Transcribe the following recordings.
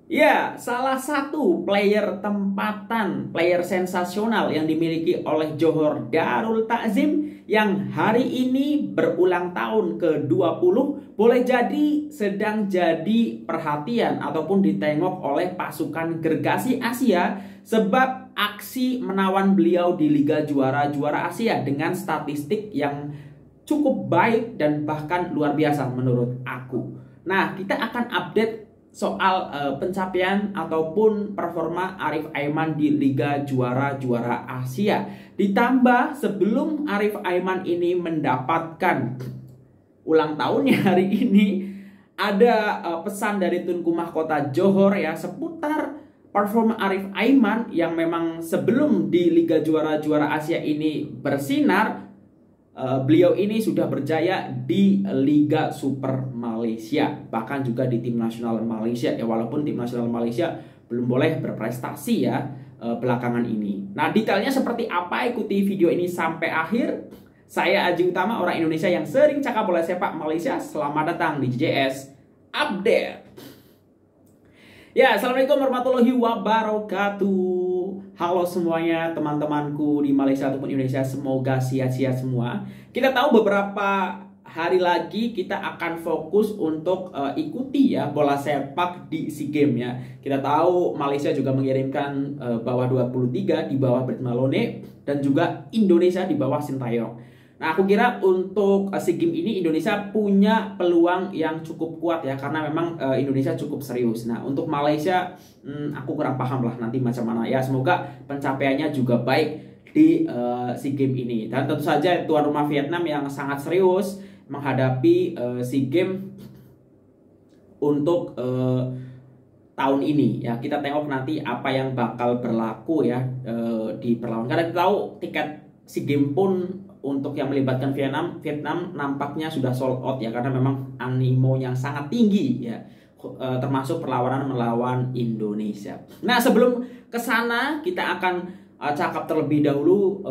Ya, salah satu player tempatan, player sensasional yang dimiliki oleh Johor Darul Takzim yang hari ini berulang tahun ke-20 boleh jadi sedang jadi perhatian ataupun ditengok oleh pasukan Gergasi Asia sebab aksi menawan beliau di Liga Juara Asia dengan statistik yang cukup baik dan bahkan luar biasa menurut aku. Nah, kita akan update soal pencapaian ataupun performa Arif Aiman di Liga Juara Asia. Ditambah sebelum Arif Aiman ini mendapatkan ulang tahunnya hari ini, ada pesan dari Tunku Mahkota Johor ya seputar performa Arif Aiman yang memang sebelum di Liga Juara Asia ini bersinar. Beliau ini sudah berjaya di Liga Super Malaysia, bahkan juga di tim nasional Malaysia ya, walaupun tim nasional Malaysia belum boleh berprestasi ya belakangan ini. Nah, detailnya seperti apa, ikuti video ini sampai akhir. Saya Aji Utama, orang Indonesia yang sering cakap bola sepak Malaysia. Selamat datang di JJS Update. Ya, assalamualaikum warahmatullahi wabarakatuh. Halo semuanya, teman-temanku di Malaysia ataupun Indonesia, semoga sehat-sehat semua. Kita tahu beberapa hari lagi kita akan fokus untuk ikuti ya bola sepak di SEA Games ya. Kita tahu Malaysia juga mengirimkan bawah 23 di bawah Brett Malone dan juga Indonesia di bawah Sintayong. Nah, aku kira untuk SEA Games ini Indonesia punya peluang yang cukup kuat ya, karena memang Indonesia cukup serius. Nah, untuk Malaysia aku kurang paham lah nanti macam mana ya. Semoga pencapaiannya juga baik di SEA Games ini. Dan tentu saja tuan rumah Vietnam yang sangat serius menghadapi SEA Games untuk tahun ini ya. Kita tengok nanti apa yang bakal berlaku ya di perlawanan. Karena kita tahu tiket SEA Games pun untuk yang melibatkan Vietnam nampaknya sudah sold out ya, karena memang animo yang sangat tinggi ya, termasuk perlawanan melawan Indonesia. Nah, sebelum ke sana kita akan cakap terlebih dahulu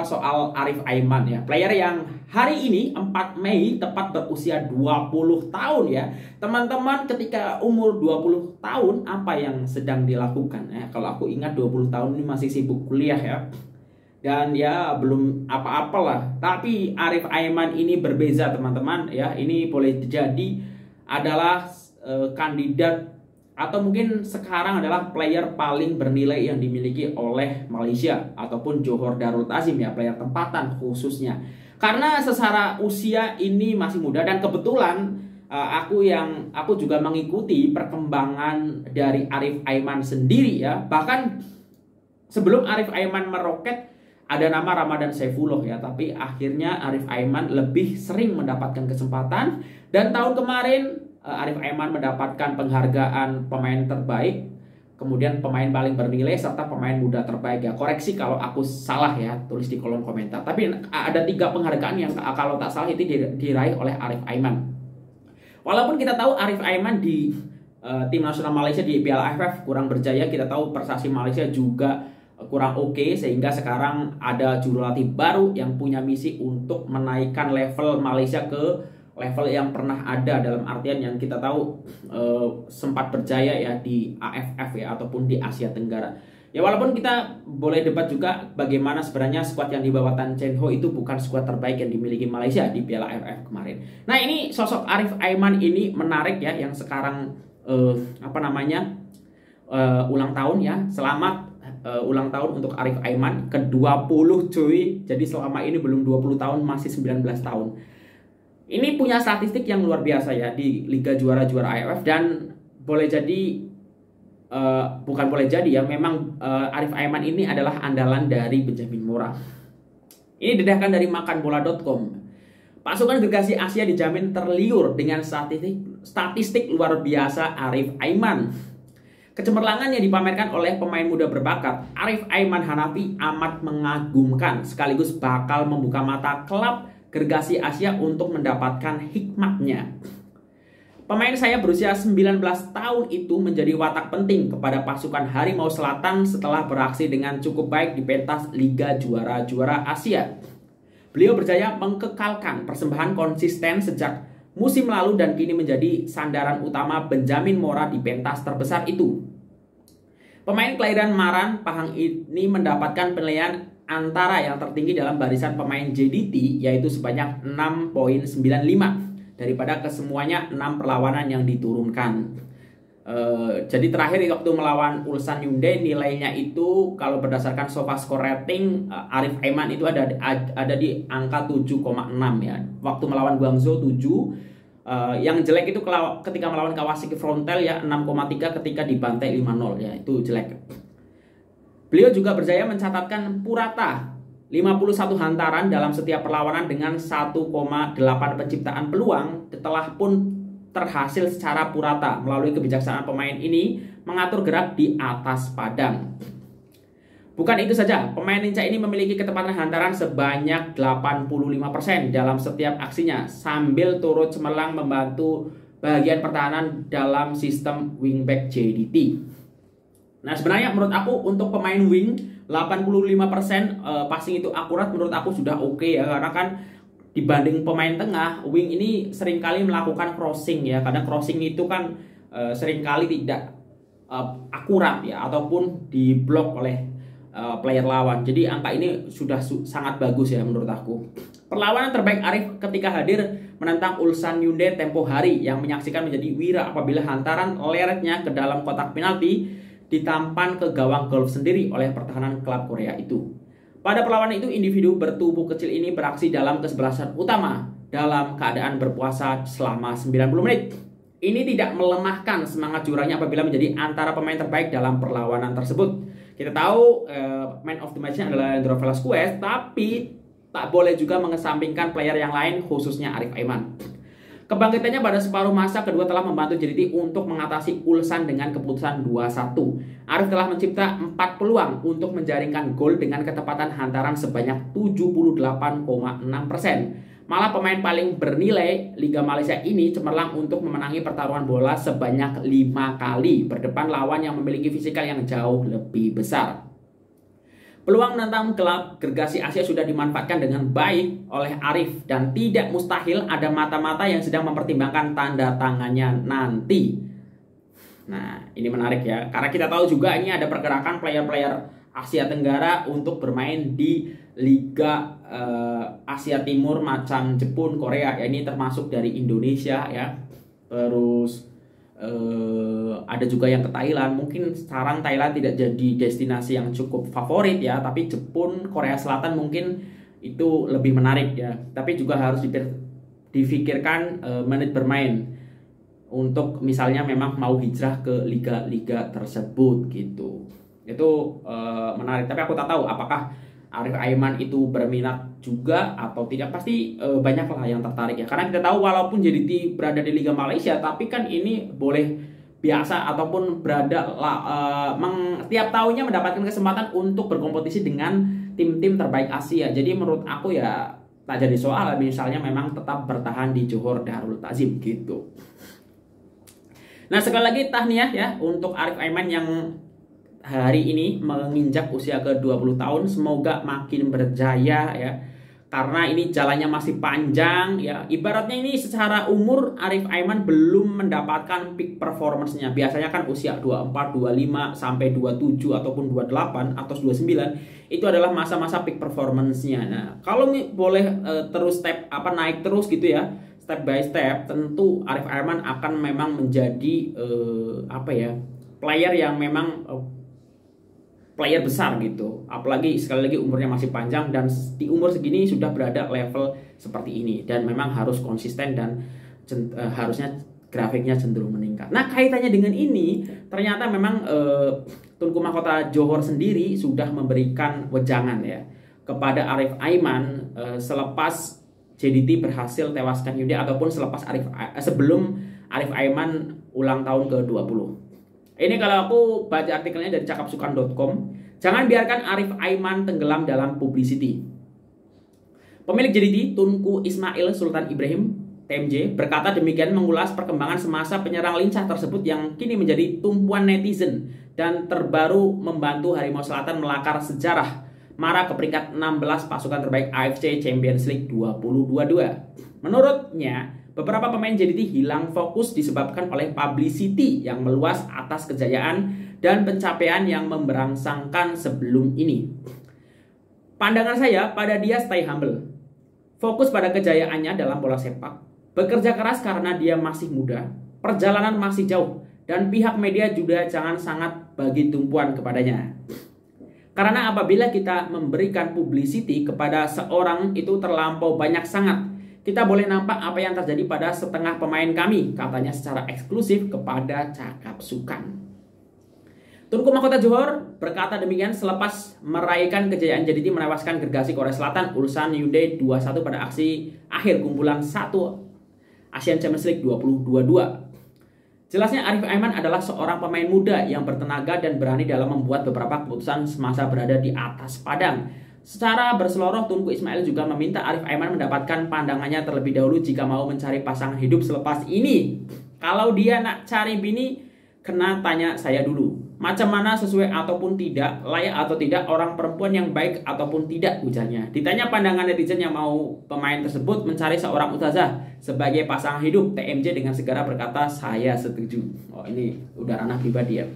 soal Arif Aiman ya, player yang hari ini 4 Mei tepat berusia 20 tahun ya. Teman-teman, ketika umur 20 tahun apa yang sedang dilakukan ya? Kalau aku ingat 20 tahun ini masih sibuk kuliah ya. Dan ya belum apa-apalah. Tapi Arif Aiman ini berbeza teman-teman ya. Ini boleh jadi adalah kandidat atau mungkin sekarang adalah player paling bernilai yang dimiliki oleh Malaysia ataupun Johor Darul Takzim ya, player tempatan khususnya. Karena secara usia ini masih muda, dan kebetulan aku juga mengikuti perkembangan dari Arif Aiman sendiri ya. Bahkan sebelum Arif Aiman meroket ada nama Ramadan Saifullah ya, tapi akhirnya Arif Aiman lebih sering mendapatkan kesempatan, dan tahun kemarin Arif Aiman mendapatkan penghargaan pemain terbaik, kemudian pemain paling bernilai, serta pemain muda terbaik ya. Koreksi kalau aku salah ya, tulis di kolom komentar. Tapi ada 3 penghargaan yang kalau tak salah itu diraih oleh Arif Aiman. Walaupun kita tahu Arif Aiman di tim nasional Malaysia di Piala AFF kurang berjaya, kita tahu prestasi Malaysia juga kurang oke, sehingga sekarang ada jurulatih baru yang punya misi untuk menaikkan level Malaysia ke level yang pernah ada, dalam artian yang kita tahu sempat berjaya ya di AFF ya, ataupun di Asia Tenggara. Ya, walaupun kita boleh debat juga bagaimana sebenarnya skuad yang dibawa Tan Cheng Ho itu bukan skuad terbaik yang dimiliki Malaysia di Piala AFF kemarin. Nah, ini sosok Arif Aiman ini menarik ya, yang sekarang ulang tahun ya. Selamat ulang tahun untuk Arif Aiman ke-20 cuy. Jadi selama ini belum 20 tahun, masih 19 tahun. Ini punya statistik yang luar biasa ya di Liga Juara AFF, dan boleh jadi bukan boleh jadi ya, memang Arif Aiman ini adalah andalan dari Benjamin Moura. Ini didahkan dari makanbola.com. Pasukan Gergasi Asia dijamin terliur dengan statistik luar biasa Arif Aiman. Kecemerlangan yang dipamerkan oleh pemain muda berbakat Arif Aiman Hanafi amat mengagumkan, sekaligus bakal membuka mata klub Gergasi Asia untuk mendapatkan hikmatnya. Pemain saya berusia 19 tahun itu menjadi watak penting kepada pasukan Harimau Selatan setelah beraksi dengan cukup baik di pentas Liga Juara Asia. Beliau berjaya mengkekalkan persembahan konsisten sejak musim lalu dan kini menjadi sandaran utama Benjamin Mora di pentas terbesar itu. Pemain kelahiran Maran, Pahang ini mendapatkan penilaian antara yang tertinggi dalam barisan pemain JDT, yaitu sebanyak 6,95 daripada kesemuanya 6 perlawanan yang diturunkan. Jadi terakhir waktu melawan Ulsan Hyundai nilainya itu kalau berdasarkan SofaScore rating Arif Aiman itu ada di angka 7,6 ya. Waktu melawan Guangzhou 7. Yang jelek itu ketika melawan Kawasaki Frontale ya 6,3 ketika dibantai 5-0 ya, itu jelek. Beliau juga berjaya mencatatkan Purata 51 hantaran dalam setiap perlawanan dengan 1,8 penciptaan peluang setelah pun terhasil secara purata melalui kebijaksanaan pemain ini mengatur gerak di atas padang. Bukan itu saja, pemain lincah ini memiliki ketepatan hantaran sebanyak 85% dalam setiap aksinya sambil turut cemerlang membantu bagian pertahanan dalam sistem wingback JDT. Nah, sebenarnya menurut aku untuk pemain wing 85% passing itu akurat menurut aku sudah oke ya, karena kan dibanding pemain tengah, wing ini seringkali melakukan crossing ya, karena crossing itu kan seringkali tidak akurat ya, ataupun diblok oleh player lawan. Jadi angka ini sudah sangat bagus ya menurut aku. Perlawanan terbaik Arif ketika hadir menentang Ulsan Hyundai tempo hari yang menyaksikan menjadi wira apabila hantaran leretnya ke dalam kotak penalti ditampan ke gawang golf sendiri oleh pertahanan klub Korea itu. Pada perlawanan itu, individu bertubuh kecil ini beraksi dalam kesebelasan utama dalam keadaan berpuasa selama 90 menit. Ini tidak melemahkan semangat jurangnya apabila menjadi antara pemain terbaik dalam perlawanan tersebut. Kita tahu man of the match-nya adalah Leandro Velasquez, tapi tak boleh juga mengesampingkan player yang lain khususnya Arif Aiman. Kebangkitannya pada separuh masa kedua telah membantu JDT untuk mengatasi Ulsan dengan keputusan 2-1. Arif telah mencipta 4 peluang untuk menjaringkan gol dengan ketepatan hantaran sebanyak 78,6%. Malah pemain paling bernilai Liga Malaysia ini cemerlang untuk memenangi pertarungan bola sebanyak 5 kali berdepan lawan yang memiliki fisikal yang jauh lebih besar. Peluang menentang klub gergasi Asia sudah dimanfaatkan dengan baik oleh Arif dan tidak mustahil ada mata-mata yang sedang mempertimbangkan tanda tangannya nanti. Nah, ini menarik ya, karena kita tahu juga ini ada pergerakan player-player Asia Tenggara untuk bermain di Liga Asia Timur macam Jepun, Korea ya, ini termasuk dari Indonesia ya. Terus ada juga yang ke Thailand. Mungkin sekarang Thailand tidak jadi destinasi yang cukup favorit ya, tapi Jepun, Korea Selatan mungkin itu lebih menarik ya. Tapi juga harus difikirkan menit bermain untuk misalnya memang mau hijrah ke liga-liga tersebut gitu. Itu menarik. Tapi aku tak tahu apakah Arif Aiman itu berminat juga atau tidak. Pasti banyaklah yang tertarik ya, karena kita tahu walaupun JDT berada di Liga Malaysia, tapi kan ini boleh biasa ataupun berada tiap tahunnya mendapatkan kesempatan untuk berkompetisi dengan tim-tim terbaik Asia. Jadi menurut aku ya tak jadi soal misalnya memang tetap bertahan di Johor Darul Ta'zim gitu. Nah, sekali lagi tahniah ya untuk Arif Aiman yang hari ini menginjak usia ke-20 tahun. Semoga makin berjaya ya, karena ini jalannya masih panjang ya. Ibaratnya ini secara umur Arif Aiman belum mendapatkan peak performance-nya. Biasanya kan usia 24, 25 sampai 27 ataupun 28 atau 29 itu adalah masa-masa peak performance-nya. Nah, kalau boleh terus naik terus gitu ya, step by step, tentu Arif Aiman akan memang menjadi player yang memang player besar gitu. Apalagi sekali lagi umurnya masih panjang dan di umur segini sudah berada level seperti ini, dan memang harus konsisten dan harusnya grafiknya cenderung meningkat. Nah, kaitannya dengan ini ternyata memang Tunku Mahkota Johor sendiri sudah memberikan wejangan ya kepada Arif Aiman selepas JDT berhasil tewaskan Hyundai ataupun sebelum Arif Aiman ulang tahun ke-20. Ini kalau aku baca artikelnya dari cakapsukan.com. Jangan biarkan Arif Aiman tenggelam dalam publicity. Pemilik JDT, Tunku Ismail Sultan Ibrahim, TMJ, berkata demikian mengulas perkembangan semasa penyerang lincah tersebut yang kini menjadi tumpuan netizen dan terbaru membantu Harimau Selatan melakar sejarah marah ke peringkat 16 pasukan terbaik AFC Champions League 2022. Menurutnya, Beberapa pemain JDT hilang fokus disebabkan oleh publicity yang meluas atas kejayaan dan pencapaian yang memberangsangkan sebelum ini. Pandangan saya pada dia stay humble. Fokus pada kejayaannya dalam bola sepak. Bekerja keras karena dia masih muda. Perjalanan masih jauh. Dan pihak media juga jangan sangat bagi tumpuan kepadanya. Karena apabila kita memberikan publicity kepada seorang itu terlampau banyak sangat, kita boleh nampak apa yang terjadi pada setengah pemain kami, katanya secara eksklusif kepada Cakap Sukan. Tunku Mahkota Johor berkata demikian selepas meraihkan kejayaan JDT menewaskan gergasi Korea Selatan Ulsan Hyundai 2-1 pada aksi akhir kumpulan 1 Asian Champions League 2022. Jelasnya Arif Aiman adalah seorang pemain muda yang bertenaga dan berani dalam membuat beberapa keputusan semasa berada di atas padang. Secara berseloroh, Tunku Ismail juga meminta Arif Aiman mendapatkan pandangannya terlebih dahulu jika mau mencari pasangan hidup selepas ini. Kalau dia nak cari bini, kena tanya saya dulu. Macam mana sesuai ataupun tidak, layak atau tidak orang perempuan yang baik ataupun tidak, ujarnya. Ditanya pandangan netizen yang mau pemain tersebut mencari seorang ustazah sebagai pasangan hidup, TMJ dengan segera berkata saya setuju. Oh, ini udah ranah pribadi ya.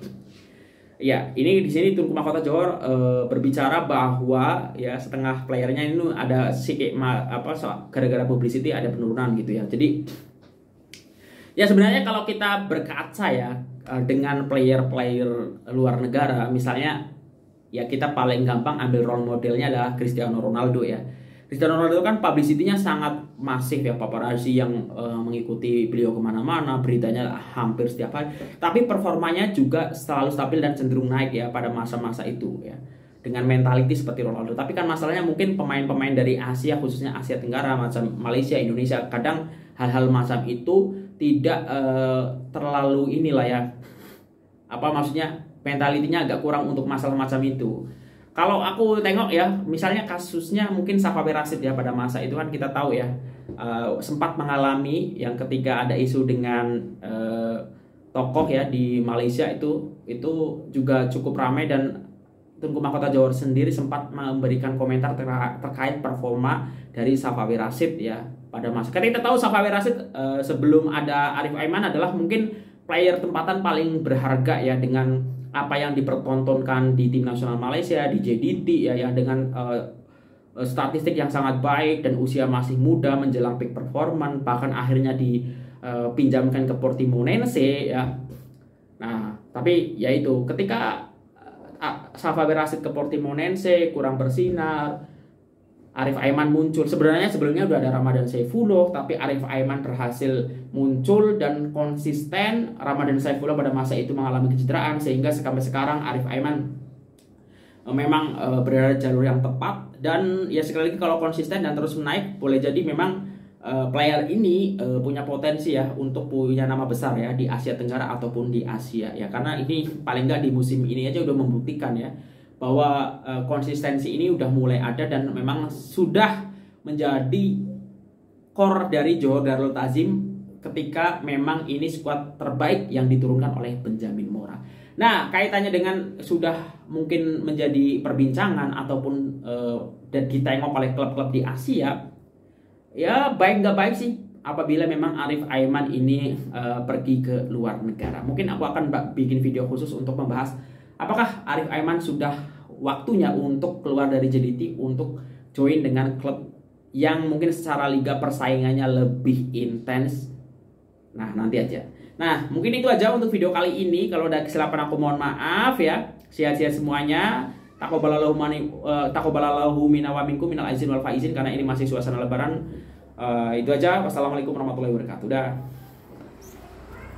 Ya, ini di sini Tunku Mahkota Johor berbicara bahwa ya setengah playernya ini ada gara-gara publicity ada penurunan gitu ya. Jadi ya sebenarnya kalau kita berkaca ya dengan player-player luar negara, misalnya ya kita paling gampang ambil role modelnya adalah Cristiano Ronaldo ya. Cristiano Ronaldo kan publicity-nya sangat masif ya, paparazzi yang mengikuti beliau kemana-mana, beritanya hampir setiap hari. Tapi performanya juga selalu stabil dan cenderung naik ya pada masa-masa itu ya. Dengan mentality seperti Ronaldo. Tapi kan masalahnya mungkin pemain-pemain dari Asia, khususnya Asia Tenggara macam Malaysia, Indonesia, kadang hal-hal macam itu tidak terlalu inilah ya. Apa maksudnya mentalitinya agak kurang untuk masalah macam itu. Kalau aku tengok ya, misalnya kasusnya mungkin Safawi Rashid ya pada masa itu kan kita tahu ya sempat mengalami yang ketika ada isu dengan tokoh ya di Malaysia itu juga cukup ramai dan Tunku Mahkota Johor sendiri sempat memberikan komentar terkait performa dari Safawi Rashid ya pada masa. Kita tahu Safawi Rashid sebelum ada Arif Aiman adalah mungkin player tempatan paling berharga ya dengan apa yang dipertontonkan di tim nasional Malaysia, di JDT ya dengan statistik yang sangat baik dan usia masih muda menjelang peak performance, bahkan akhirnya dipinjamkan ke Portimonense ya. Nah, tapi ya itu ketika Safawi Rashid ke Portimonense kurang bersinar, Arif Aiman muncul. Sebenarnya sebelumnya udah ada Ramadan Saifullah, tapi Arif Aiman berhasil muncul dan konsisten. Ramadan Saifullah pada masa itu mengalami kecederaan sehingga sampai sekarang Arif Aiman memang berada di jalur yang tepat. Dan ya sekali lagi kalau konsisten dan terus menaik, boleh jadi memang player ini punya potensi ya untuk punya nama besar ya di Asia Tenggara ataupun di Asia ya, karena ini paling nggak di musim ini aja udah membuktikan ya bahwa konsistensi ini udah mulai ada dan memang sudah menjadi core dari Johor Darul Ta'zim ketika memang ini skuad terbaik yang diturunkan oleh Benjamin Mora. Nah, kaitannya dengan sudah mungkin menjadi perbincangan ataupun dan ditengok oleh klub-klub di Asia, ya baik nggak baik sih apabila memang Arif Aiman ini pergi ke luar negara. Mungkin aku akan bikin video khusus untuk membahas apakah Arif Aiman sudah waktunya untuk keluar dari JDT untuk join dengan klub yang mungkin secara liga persaingannya lebih intens. Nah, nanti aja. Nah, mungkin itu aja untuk video kali ini. Kalau ada kesilapan aku mohon maaf ya. Sehat-sehat semuanya. Taqabbalallahu minna wa minkum minal aizin wal faizin, karena ini masih suasana lebaran. Itu aja. Wassalamualaikum warahmatullahi wabarakatuh. Dah.